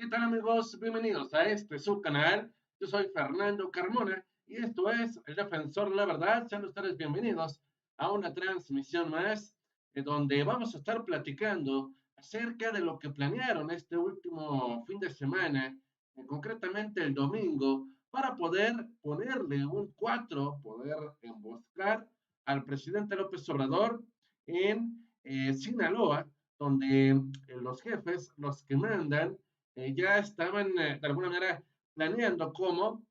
¿Qué tal amigos? Bienvenidos a este subcanal. Yo soy Fernando Carmona y esto es El Defensor de la Verdad. Sean ustedes bienvenidos a una transmisión más donde vamos a estar platicando acerca de lo que planearon este último fin de semana, concretamente el domingo, para poder ponerle un 4, poder emboscar al presidente López Obrador en Sinaloa, donde los jefes, los que mandan, ya estaban de alguna manera planeando cómo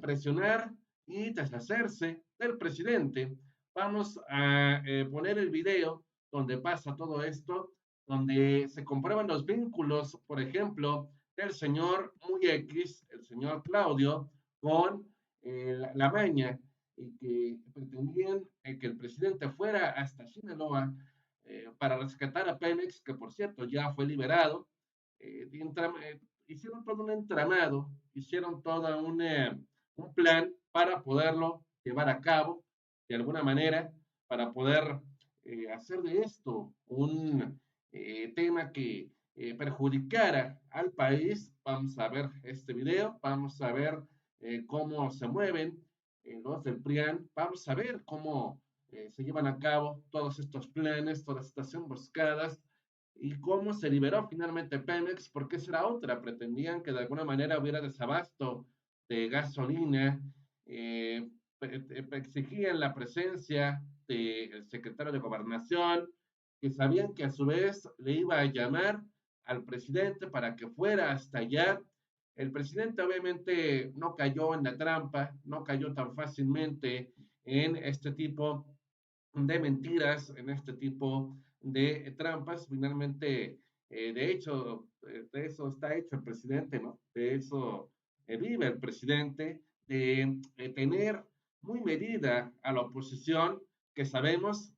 presionar y deshacerse del presidente. Vamos a poner el video donde pasa todo esto, donde se comprueban los vínculos, por ejemplo, del señor Muy X, el señor Claudio, con la Maña, y que pretendían que el presidente fuera hasta Sinaloa para rescatar a Pemex, que por cierto ya fue liberado. Hicieron todo un entramado, hicieron todo un plan para poderlo llevar a cabo de alguna manera, para poder hacer de esto un tema que perjudicara al país. Vamos a ver este video, vamos a ver cómo se mueven los del PRIAN, vamos a ver cómo se llevan a cabo todos estos planes, todas estas emboscadas, y cómo se liberó finalmente Pemex, porque esa era otra, pretendían que de alguna manera hubiera desabasto de gasolina, exigían la presencia del secretario de Gobernación, que sabían que a su vez le iba a llamar al presidente para que fuera hasta allá. El presidente obviamente no cayó en la trampa, no cayó tan fácilmente en este tipo de mentiras, en este tipo de trampas. Finalmente, de hecho, de eso está hecho el presidente, ¿no? De eso vive el presidente, de tener muy medida a la oposición, que sabemos,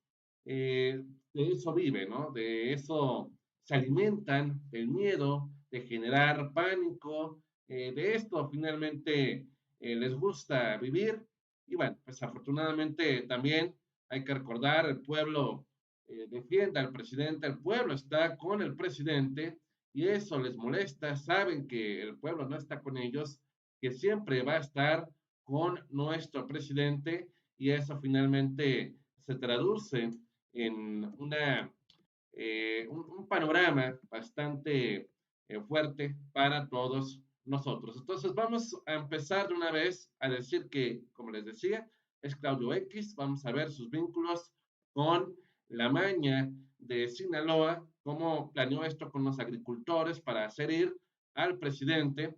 de eso vive, ¿no? De eso se alimentan, del miedo, de generar pánico, de esto finalmente les gusta vivir. Y bueno, pues afortunadamente también hay que recordar, el pueblo defiende al presidente, el pueblo está con el presidente y eso les molesta, saben que el pueblo no está con ellos, que siempre va a estar con nuestro presidente, y eso finalmente se traduce en un panorama bastante fuerte para todos nosotros. Entonces vamos a empezar de una vez a decir que, como les decía, es Claudio X. Vamos a ver sus vínculos con la Maña de Sinaloa, cómo planeó esto con los agricultores para hacer ir al presidente.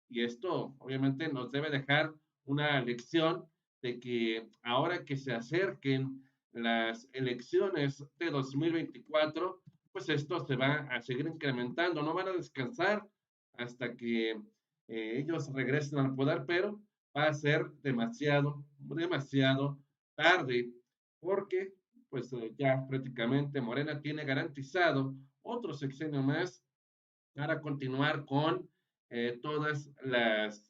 Y esto obviamente nos debe dejar una lección de que ahora que se acerquen las elecciones de 2024, pues esto se va a seguir incrementando, no van a descansar hasta que ellos regresen al poder, pero va a ser demasiado, demasiado tarde, porque pues ya prácticamente Morena tiene garantizado otro sexenio más para continuar con todas las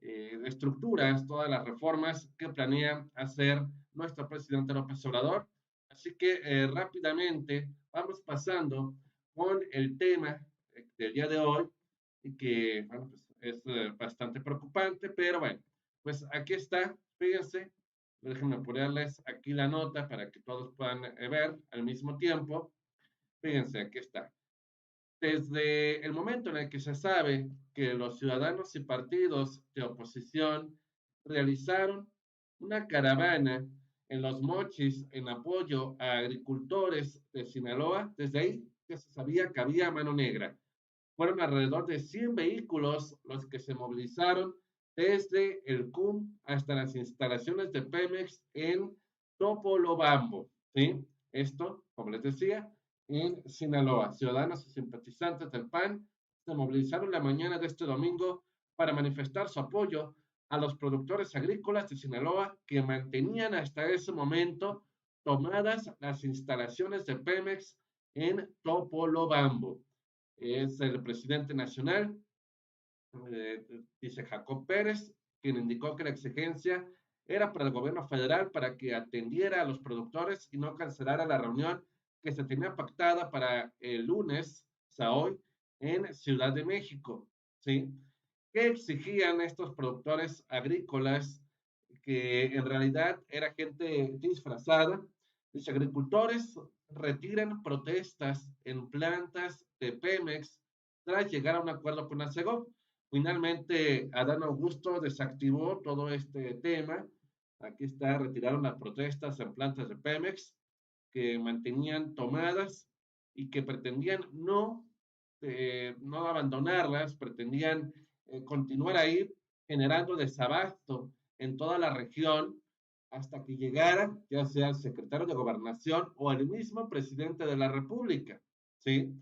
estructuras, todas las reformas que planea hacer nuestro presidente López Obrador. Así que rápidamente vamos pasando con el tema del día de hoy, y que bueno, pues, es bastante preocupante, pero bueno, pues aquí está, fíjense, déjenme ponerles aquí la nota para que todos puedan ver al mismo tiempo. Fíjense, aquí está. Desde el momento en el que se sabe que los ciudadanos y partidos de oposición realizaron una caravana en Los Mochis en apoyo a agricultores de Sinaloa, desde ahí que se sabía que había mano negra. Fueron alrededor de 100 vehículos los que se movilizaron desde el CUM hasta las instalaciones de Pemex en Topolobampo, ¿sí? Esto, como les decía, en Sinaloa. Ciudadanos y simpatizantes del PAN se movilizaron la mañana de este domingo para manifestar su apoyo a los productores agrícolas de Sinaloa, que mantenían hasta ese momento tomadas las instalaciones de Pemex en Topolobampo. Es el presidente nacional, dice Jacob Pérez, quien indicó que la exigencia era para el gobierno federal para que atendiera a los productores y no cancelara la reunión que se tenía pactada para el lunes, o sea, hoy, en Ciudad de México. ¿sí? ¿Qué exigían estos productores agrícolas que en realidad era gente disfrazada? Los agricultores retiran protestas en plantas de Pemex tras llegar a un acuerdo con la CEGOP. Finalmente, Adán Augusto desactivó todo este tema. Aquí está, retiraron las protestas en plantas de Pemex que mantenían tomadas y que pretendían no abandonarlas, pretendían continuar ahí generando desabasto en toda la región hasta que llegara ya sea el secretario de Gobernación o el mismo presidente de la República, ¿sí?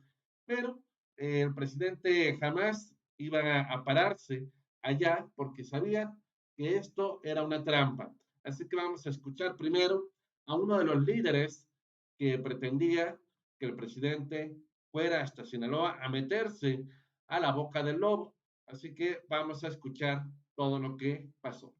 Pero el presidente jamás iba a pararse allá porque sabía que esto era una trampa. Así que vamos a escuchar primero a uno de los líderes que pretendía que el presidente fuera hasta Sinaloa a meterse a la boca del lobo. Así que vamos a escuchar todo lo que pasó.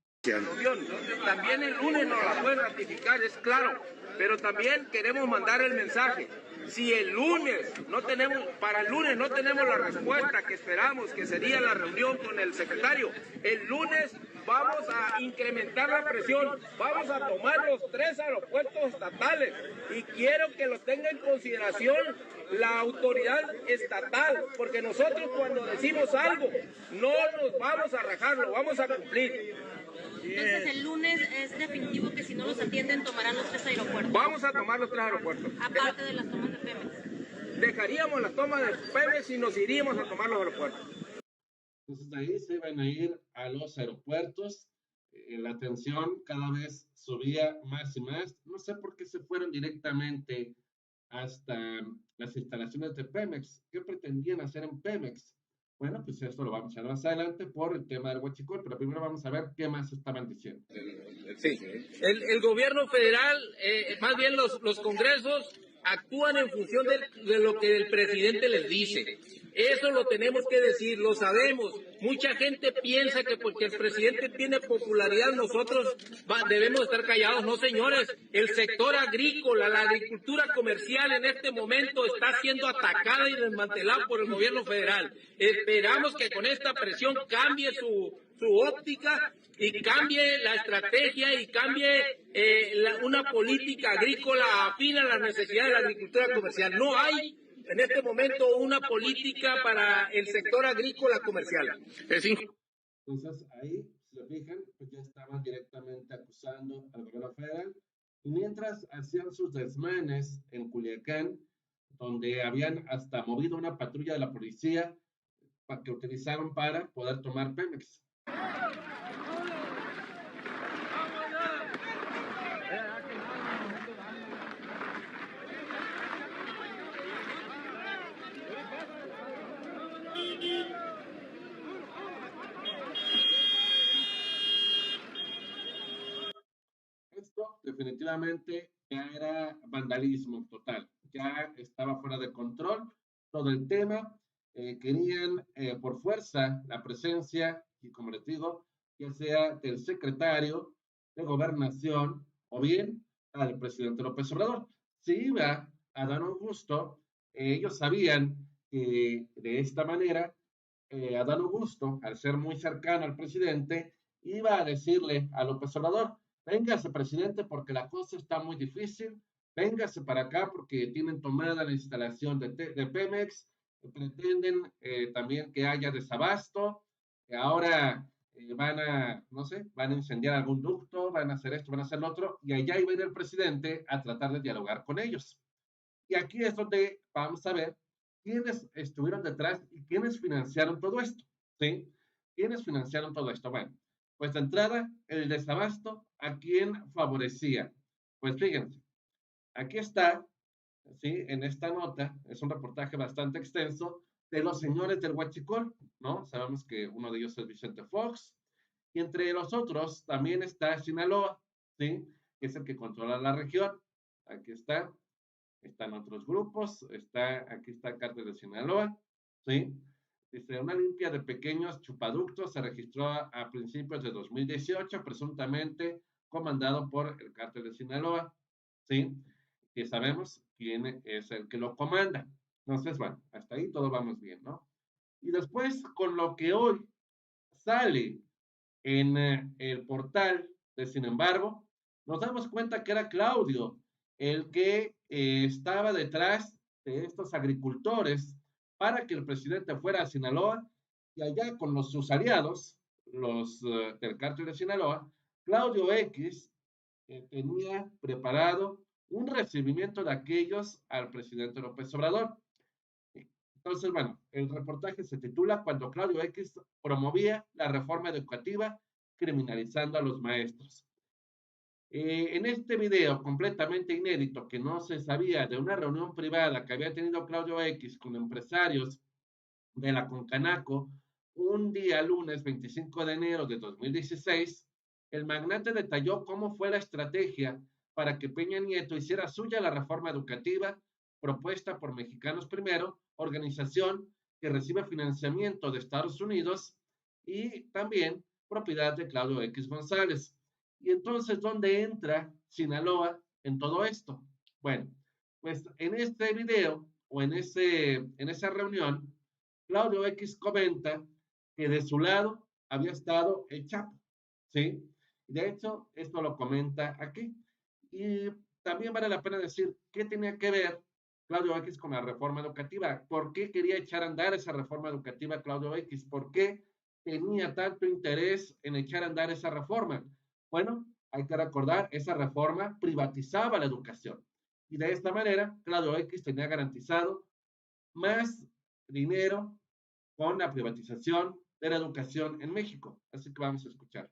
También el lunes nos la pueden ratificar, es claro, pero también queremos mandar el mensaje. Si el lunes no tenemos, para el lunes no tenemos la respuesta que esperamos, que sería la reunión con el secretario, el lunes vamos a incrementar la presión, vamos a tomar los 3 aeropuertos estatales y quiero que lo tenga en consideración la autoridad estatal, porque nosotros cuando decimos algo no nos vamos a rajar, lo vamos a cumplir. Entonces el lunes es definitivo que si no los atienden tomarán los 3 aeropuertos. Vamos a tomar los 3 aeropuertos. Aparte de las tomas de Pemex. Dejaríamos las tomas de Pemex y nos iríamos a tomar los aeropuertos. Entonces de ahí se iban a ir a los aeropuertos. La tensión cada vez subía más y más. No sé por qué se fueron directamente hasta las instalaciones de Pemex. ¿Qué pretendían hacer en Pemex? Bueno, pues esto lo vamos a ver más adelante por el tema del huachicol, pero primero vamos a ver qué más estaban diciendo. Sí, el gobierno federal, más bien los congresos, actúan en función de lo que el presidente les dice. Eso lo tenemos que decir, lo sabemos. Mucha gente piensa que porque el presidente tiene popularidad nosotros debemos estar callados. No, señores, el sector agrícola, la agricultura comercial en este momento está siendo atacada y desmantelada por el gobierno federal. Esperamos que con esta presión cambie su óptica y cambie la estrategia y cambie una política agrícola afín a las necesidades de la agricultura comercial. No hay en este momento una política para el sector agrícola comercial. Entonces ahí, si se fijan, pues ya estaban directamente acusando al gobierno federal y mientras hacían sus desmanes en Culiacán, donde habían hasta movido una patrulla de la policía para que utilizaron para poder tomar Pemex. Esto definitivamente ya era vandalismo total, ya estaba fuera de control todo el tema, querían por fuerza la presencia, y como les digo, ya sea del secretario de gobernación o bien al presidente López Obrador. Si iba a Dan Augusto, ellos sabían que de esta manera Adán Augusto, al ser muy cercano al presidente, iba a decirle a López Obrador, véngase presidente porque la cosa está muy difícil, véngase para acá porque tienen tomada la instalación de Pemex, pretenden también que haya desabasto, que ahora van a, no sé, van a incendiar algún ducto, van a hacer esto, van a hacer lo otro, y allá iba a ir el presidente a tratar de dialogar con ellos. Y aquí es donde vamos a ver quiénes estuvieron detrás y quiénes financiaron todo esto, ¿sí? ¿Quiénes financiaron todo esto? Bueno, pues de entrada, el desabasto, ¿a quién favorecía? Pues fíjense, aquí está, ¿sí? En esta nota, es un reportaje bastante extenso de los señores del Huachicol, ¿no? Sabemos que uno de ellos es Vicente Fox, y entre los otros también está Sinaloa, ¿sí? Que es el que controla la región. Aquí está, están otros grupos, aquí está el Cártel de Sinaloa, ¿sí? Dice, una limpia de pequeños chupaductos se registró a principios de 2018, presuntamente comandado por el Cártel de Sinaloa, ¿sí? Que sabemos quién es el que lo comanda. Entonces, bueno, hasta ahí todo vamos bien, ¿no? Y después, con lo que hoy sale en el portal de Sin embargo, nos damos cuenta que era Claudio el que estaba detrás de estos agricultores para que el presidente fuera a Sinaloa y allá con sus aliados, los del cártel de Sinaloa, Claudio X tenía preparado un recibimiento de aquellos al presidente López Obrador. Entonces, bueno, el reportaje se titula Cuando Claudio X promovía la reforma educativa criminalizando a los maestros. En este video completamente inédito que no se sabía de una reunión privada que había tenido Claudio X con empresarios de la Concanaco un día lunes 25 de enero de 2016, el magnate detalló cómo fue la estrategia para que Peña Nieto hiciera suya la reforma educativa propuesta por Mexicanos Primero, organización que recibe financiamiento de Estados Unidos y también propiedad de Claudio X González. Y entonces, ¿dónde entra Sinaloa en todo esto? Bueno, pues en este video o en esa reunión, Claudio X comenta que de su lado había estado el Chapo, ¿sí? De hecho, esto lo comenta aquí. Y también vale la pena decir qué tenía que ver Claudio X con la reforma educativa. ¿Por qué quería echar a andar esa reforma educativa Claudio X? ¿Por qué tenía tanto interés en echar a andar esa reforma? Bueno, hay que recordar, esa reforma privatizaba la educación. Y de esta manera, Claudio X tenía garantizado más dinero con la privatización de la educación en México. Así que vamos a escuchar.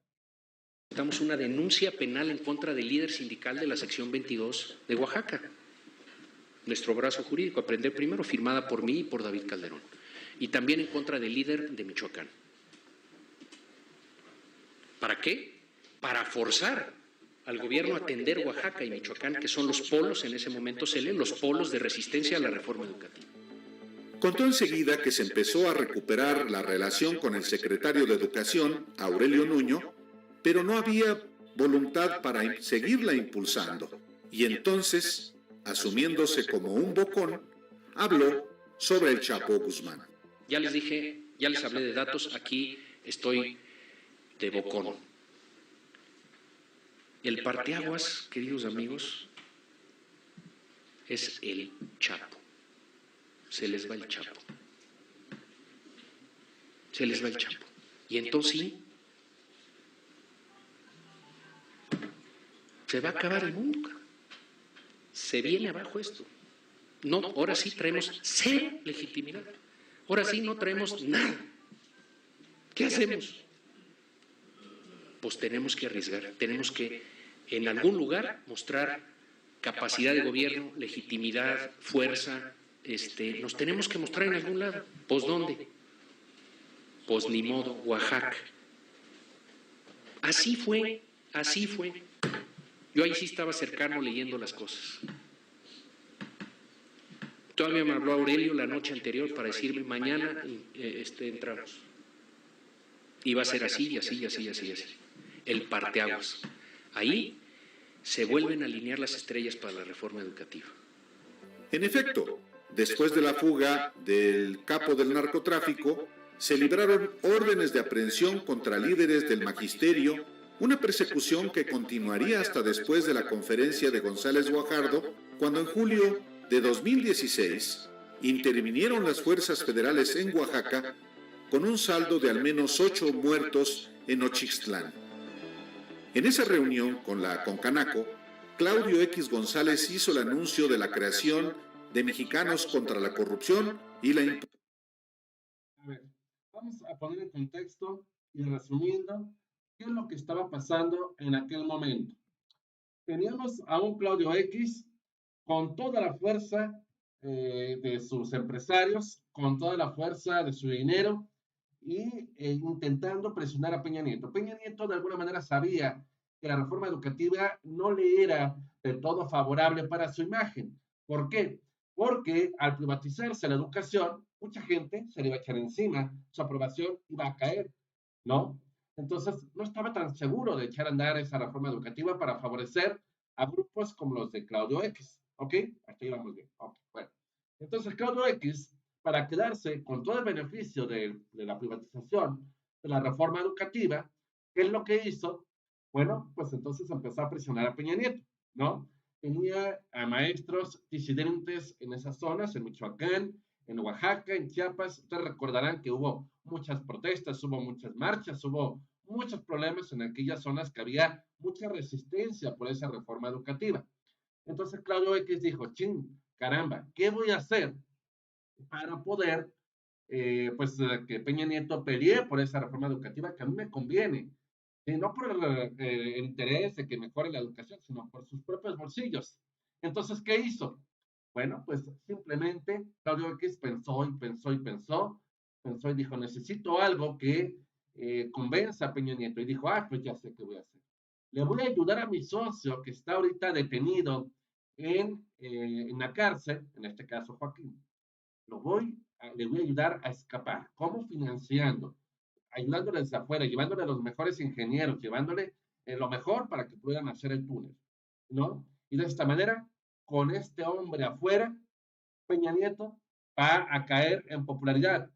Presentamos una denuncia penal en contra del líder sindical de la sección 22 de Oaxaca. Nuestro brazo jurídico, Aprender Primero, firmada por mí y por David Calderón. Y también en contra del líder de Michoacán. ¿Para qué? Para forzar al gobierno a atender Oaxaca y Michoacán, que son los polos, en ese momento se leen, los polos de resistencia a la reforma educativa. Contó enseguida que se empezó a recuperar la relación con el secretario de Educación, Aurelio Nuño, pero no había voluntad para seguirla impulsando. Y entonces, asumiéndose como un bocón, habló sobre el Chapo Guzmán. Ya les dije, ya les hablé de datos, aquí estoy de bocón. El parteaguas, queridos amigos, es el Chapo. Se les va el Chapo. Se les va el Chapo. Y entonces sí, se va a acabar el mundo. Se viene abajo esto. No, ahora sí traemos cero legitimidad. Ahora sí no traemos nada. ¿Qué hacemos? Pues tenemos que arriesgar, tenemos que en algún lugar mostrar capacidad de gobierno, legitimidad, fuerza. Nos tenemos que mostrar en algún lado. ¿Pues dónde? Pues ni modo, Oaxaca. Así fue, así fue. Yo ahí sí estaba cercano leyendo las cosas. Todavía me habló Aurelio la noche anterior para decirme, mañana entramos. Y va a ser así, y así, y así, y así, y así. El parteaguas. Ahí se vuelven a alinear las estrellas para la reforma educativa. En efecto, después de la fuga del capo del narcotráfico, se libraron órdenes de aprehensión contra líderes del magisterio, una persecución que continuaría hasta después de la conferencia de González Guajardo, cuando en julio de 2016 intervinieron las fuerzas federales en Oaxaca con un saldo de al menos 8 muertos en Ochitlán. En esa reunión con la Concanaco, Claudio X González hizo el anuncio de la creación de Mexicanos contra la Corrupción y la impunidad. A ver, vamos a poner en contexto y resumiendo qué es lo que estaba pasando en aquel momento. Teníamos a un Claudio X con toda la fuerza de sus empresarios, con toda la fuerza de su dinero y intentando presionar a Peña Nieto. Peña Nieto de alguna manera sabía que la reforma educativa no le era del todo favorable para su imagen. ¿Por qué? Porque al privatizarse la educación, mucha gente se le iba a echar encima, su aprobación iba a caer, ¿no? Entonces, no estaba tan seguro de echar a andar esa reforma educativa para favorecer a grupos como los de Claudio X, ¿ok? Hasta ahí vamos bien. Okay, bueno. Entonces, Claudio X para quedarse con todo el beneficio de la privatización, de la reforma educativa. ¿Qué es lo que hizo? Bueno, pues entonces empezó a presionar a Peña Nieto, ¿no? Tenía a maestros disidentes en esas zonas, en Michoacán, en Oaxaca, en Chiapas. Ustedes recordarán que hubo muchas protestas, hubo muchas marchas, hubo muchos problemas en aquellas zonas que había mucha resistencia por esa reforma educativa. Entonces Claudio X dijo, ching, caramba, ¿qué voy a hacer para poder, que Peña Nieto pelee por esa reforma educativa que a mí me conviene? Y no por el interés de que mejore la educación, sino por sus propios bolsillos. Entonces, ¿qué hizo? Bueno, pues simplemente Claudio X pensó y pensó y pensó y dijo, necesito algo que convenza a Peña Nieto. Y dijo, pues ya sé qué voy a hacer. Le voy a ayudar a mi socio que está ahorita detenido en la cárcel, en este caso Joaquín. Le voy a ayudar a escapar. ¿Cómo? Financiando, ayudándole desde afuera, llevándole a los mejores ingenieros, llevándole lo mejor para que puedan hacer el túnel, ¿no? Y de esta manera, con este hombre afuera, Peña Nieto va a caer en popularidad.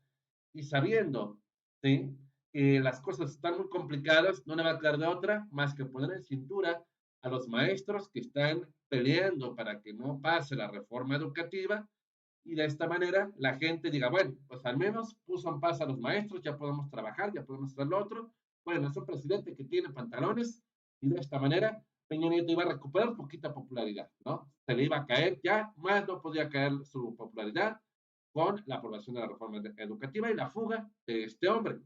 Y sabiendo, ¿sí?, que las cosas están muy complicadas, no le va a quedar de otra más que poner en cintura a los maestros que están peleando para que no pase la reforma educativa, y de esta manera la gente diga, bueno, pues al menos puso en paz a los maestros, ya podemos trabajar, ya podemos hacer lo otro. Bueno, es un presidente que tiene pantalones, y de esta manera Peña Nieto iba a recuperar poquita popularidad, ¿no? Se le iba a caer, ya más no podía caer su popularidad con la aprobación de la reforma educativa y la fuga de este hombre.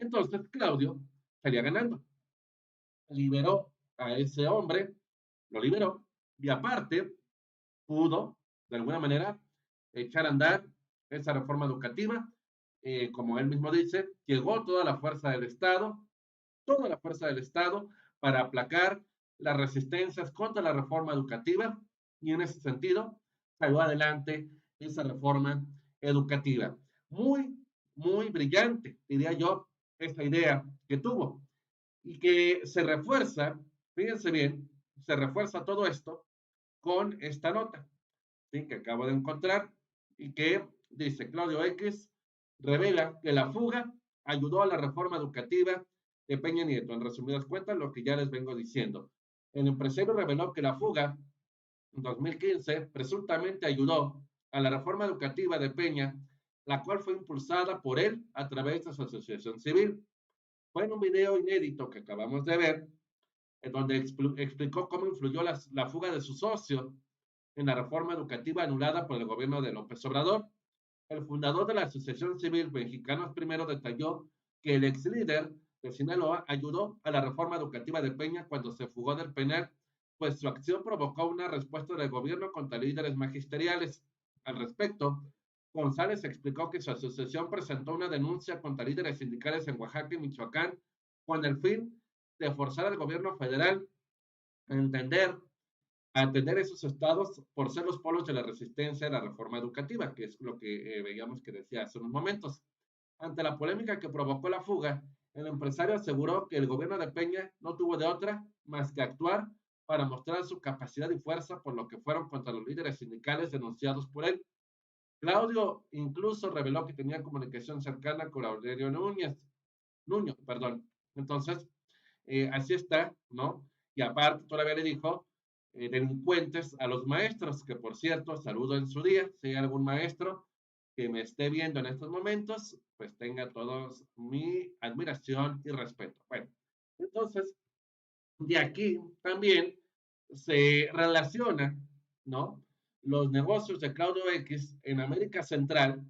Entonces Claudio salía ganando, liberó a ese hombre, lo liberó, y aparte pudo, de alguna manera, echar a andar esa reforma educativa. Como él mismo dice, llegó toda la fuerza del Estado para aplacar las resistencias contra la reforma educativa, y en ese sentido salió adelante esa reforma educativa. Muy, muy brillante, diría yo, esa idea que tuvo, y que se refuerza, fíjense bien, se refuerza todo esto con esta nota, ¿sí?, que acabo de encontrar, y que dice, Claudio X revela que la fuga ayudó a la reforma educativa de Peña Nieto. En resumidas cuentas, lo que ya les vengo diciendo. El empresario reveló que la fuga en 2015 presuntamente ayudó a la reforma educativa de Peña, la cual fue impulsada por él a través de su asociación civil. Fue en un video inédito que acabamos de ver, en donde explicó cómo influyó la fuga de su socio en la reforma educativa anulada por el gobierno de López Obrador. El fundador de la Asociación Civil Mexicanos Primero detalló que el ex líder de Sinaloa ayudó a la reforma educativa de Peña cuando se fugó del penal, pues su acción provocó una respuesta del gobierno contra líderes magisteriales. Al respecto, González explicó que su asociación presentó una denuncia contra líderes sindicales en Oaxaca y Michoacán con el fin de forzar al gobierno federal a atender esos estados por ser los polos de la resistencia a la reforma educativa, que es lo que veíamos que decía hace unos momentos. Ante la polémica que provocó la fuga, el empresario aseguró que el gobierno de Peña no tuvo de otra más que actuar para mostrar su capacidad y fuerza, por lo que fueron contra los líderes sindicales denunciados por él. Claudio incluso reveló que tenía comunicación cercana con Aurelio Nuño, perdón. Entonces, así está, ¿no? Y aparte todavía le dijo delincuentes a los maestros, que por cierto, saludo en su día, si hay algún maestro que me esté viendo en estos momentos, pues tenga todos mi admiración y respeto. Bueno, entonces, de aquí también se relaciona, ¿no?, los negocios de Claudio X en América Central,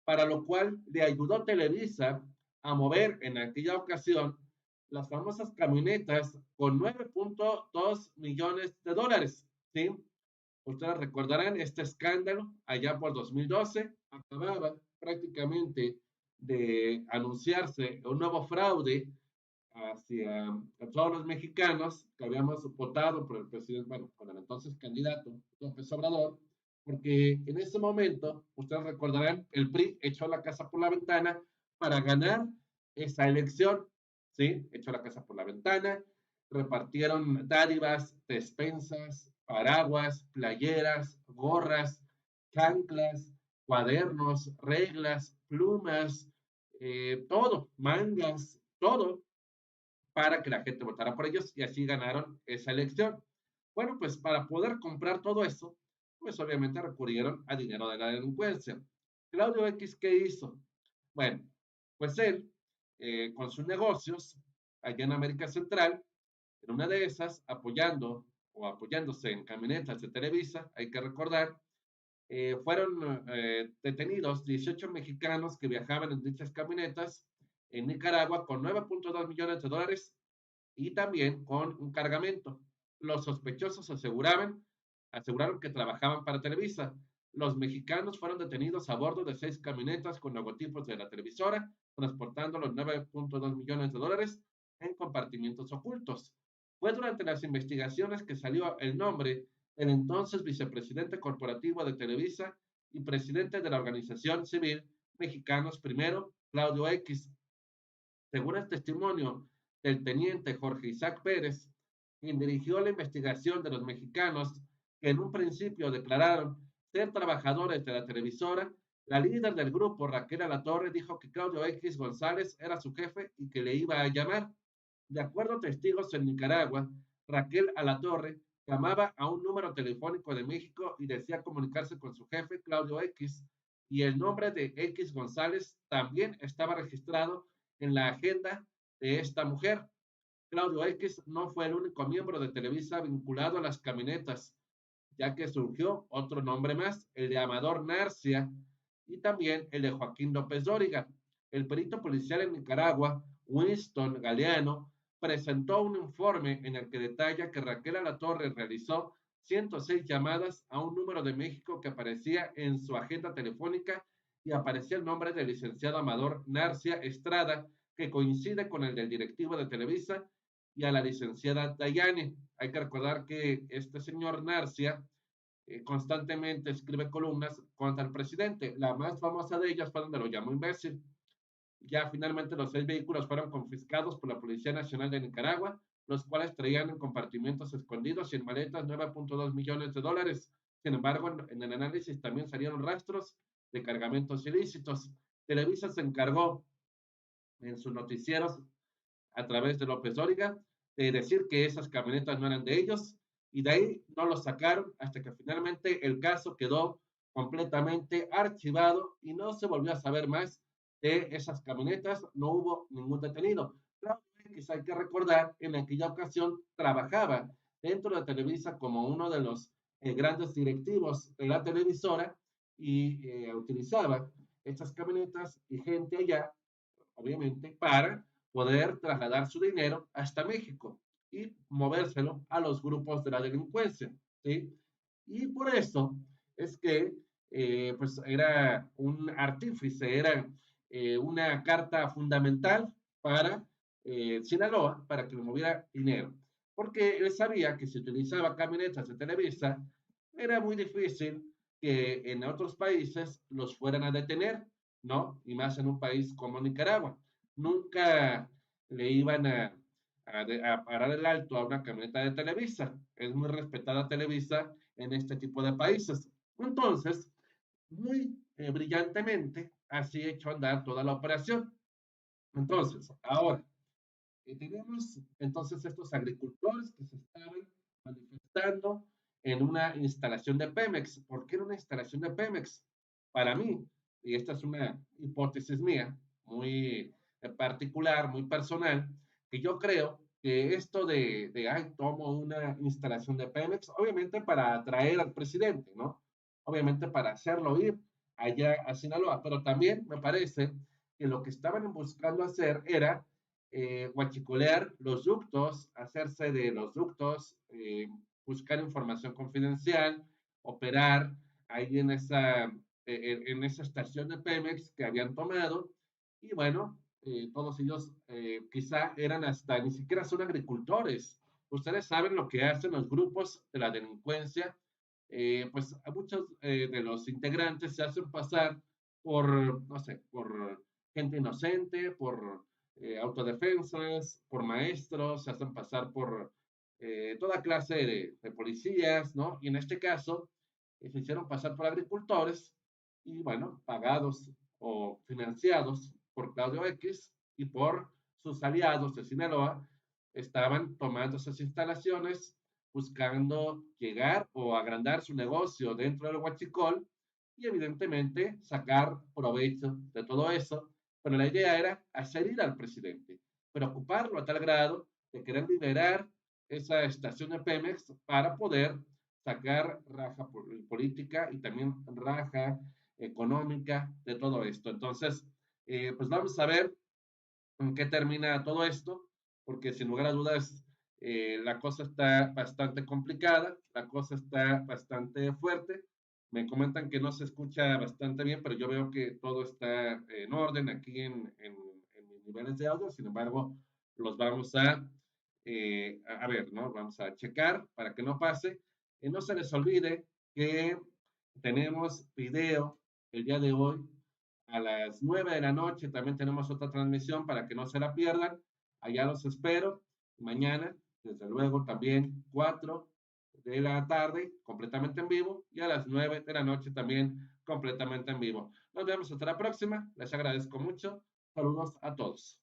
para lo cual le ayudó Televisa a mover en aquella ocasión las famosas camionetas con 9.2 millones de dólares, ¿sí? Ustedes recordarán este escándalo allá por 2012, acababa prácticamente de anunciarse un nuevo fraude hacia todos los mexicanos que habíamos votado por el presidente, bueno, por el entonces candidato López Obrador, porque en ese momento, ustedes recordarán, el PRI echó la casa por la ventana para ganar esa elección, ¿sí? Echó la casa por la ventana, repartieron dádivas, despensas, paraguas, playeras, gorras, chanclas, cuadernos, reglas, plumas, todo, mangas, todo, para que la gente votara por ellos y así ganaron esa elección. Bueno, pues para poder comprar todo eso, pues obviamente recurrieron a dinero de la delincuencia. Claudio X, ¿qué hizo? Bueno, pues él, con sus negocios allá en América Central, en una de esas, apoyando o apoyándose en camionetas de Televisa, hay que recordar, fueron detenidos 18 mexicanos que viajaban en dichas camionetas en Nicaragua con 9.2 millones de dólares y también con un cargamento. Los sospechosos aseguraron que trabajaban para Televisa. Los mexicanos fueron detenidos a bordo de 6 camionetas con logotipos de la televisora, transportando los 9.2 millones de dólares en compartimientos ocultos. Fue durante las investigaciones que salió el nombre del entonces vicepresidente corporativo de Televisa y presidente de la organización civil Mexicanos Primero, Claudio X. Según el testimonio del teniente Jorge Isaac Pérez, quien dirigió la investigación de los mexicanos que en un principio declararon ser trabajadores de la televisora, la líder del grupo, Raquel Alatorre, dijo que Claudio X González era su jefe y que le iba a llamar. De acuerdo a testigos en Nicaragua, Raquel Alatorre llamaba a un número telefónico de México y decía comunicarse con su jefe, Claudio X, y el nombre de X González también estaba registrado en la agenda de esta mujer. Claudio X no fue el único miembro de Televisa vinculado a las camionetas, ya que surgió otro nombre más, el de Amador Narcia, y también el de Joaquín López Dóriga. El perito policial en Nicaragua, Winston Galeano, presentó un informe en el que detalla que Raquel Alatorre realizó 106 llamadas a un número de México que aparecía en su agenda telefónica y aparecía el nombre del licenciado Amador Narcia Estrada, que coincide con el del directivo de Televisa, y a la licenciada Dayane. Hay que recordar que este señor Narcia constantemente escribe columnas contra el presidente. La más famosa de ellas fue donde lo llamó imbécil. Ya finalmente los 6 vehículos fueron confiscados por la Policía Nacional de Nicaragua, los cuales traían en compartimentos escondidos y en maletas 9.2 millones de dólares. Sin embargo, en el análisis también salieron rastros de cargamentos ilícitos. Televisa se encargó en sus noticieros a través de López Dóriga de decir que esas camionetas no eran de ellos y de ahí no los sacaron hasta que finalmente el caso quedó completamente archivado y no se volvió a saber más de esas camionetas, no hubo ningún detenido. Claudio X, hay que recordar, en aquella ocasión trabajaba dentro de Televisa como uno de los grandes directivos de la televisora y utilizaba estas camionetas y gente allá, obviamente, para poder trasladar su dinero hasta México y movérselo a los grupos de la delincuencia, ¿sí? Y por eso es que pues era un artífice, era una carta fundamental para Sinaloa para que le moviera dinero, porque él sabía que si utilizaba camionetas de Televisa, era muy difícil que en otros países los fueran a detener, ¿no? Y más en un país como Nicaragua. Nunca le iban a parar el alto a una camioneta de Televisa. Es muy respetada Televisa en este tipo de países. Entonces, muy brillantemente, así echó a andar toda la operación. Entonces, ahora, tenemos entonces estos agricultores que se estaban manifestando en una instalación de Pemex. ¿Por qué era una instalación de Pemex? Para mí, y esta es una hipótesis mía, muy particular, muy personal, que yo creo que esto ay, tomo una instalación de Pemex, obviamente para atraer al presidente, ¿no? Obviamente para hacerlo ir allá a Sinaloa, pero también me parece que lo que estaban buscando hacer era huachicolear los ductos, hacerse de los ductos, buscar información confidencial, operar ahí en esa estación de Pemex que habían tomado. Y bueno, todos ellos quizá eran hasta, ni siquiera son agricultores. Ustedes saben lo que hacen los grupos de la delincuencia. Pues a muchos de los integrantes se hacen pasar por, no sé, por gente inocente, por autodefensas, por maestros, se hacen pasar por toda clase de policías, ¿no? Y en este caso, se hicieron pasar por agricultores y bueno, pagados o financiados por Claudio X y por sus aliados de Sinaloa, estaban tomando esas instalaciones buscando llegar o agrandar su negocio dentro del Huachicol y evidentemente sacar provecho de todo eso, pero la idea era hacer ir al presidente, preocuparlo a tal grado de querer liberar esa estación de Pemex para poder sacar raja política y también raja económica de todo esto. Entonces, pues vamos a ver en qué termina todo esto, porque sin lugar a dudas la cosa está bastante complicada, la cosa está bastante fuerte. Me comentan que no se escucha bastante bien, pero yo veo que todo está en orden aquí en mis niveles de audio. Sin embargo, los vamos a ver, ¿no? Vamos a checar para que no pase. No se les olvide que tenemos video el día de hoy a las 9 de la noche. También tenemos otra transmisión para que no se la pierdan. Allá los espero. Mañana, desde luego, también 4 de la tarde, completamente en vivo. Y a las 9 de la noche también completamente en vivo. Nos vemos hasta la próxima. Les agradezco mucho. Saludos a todos.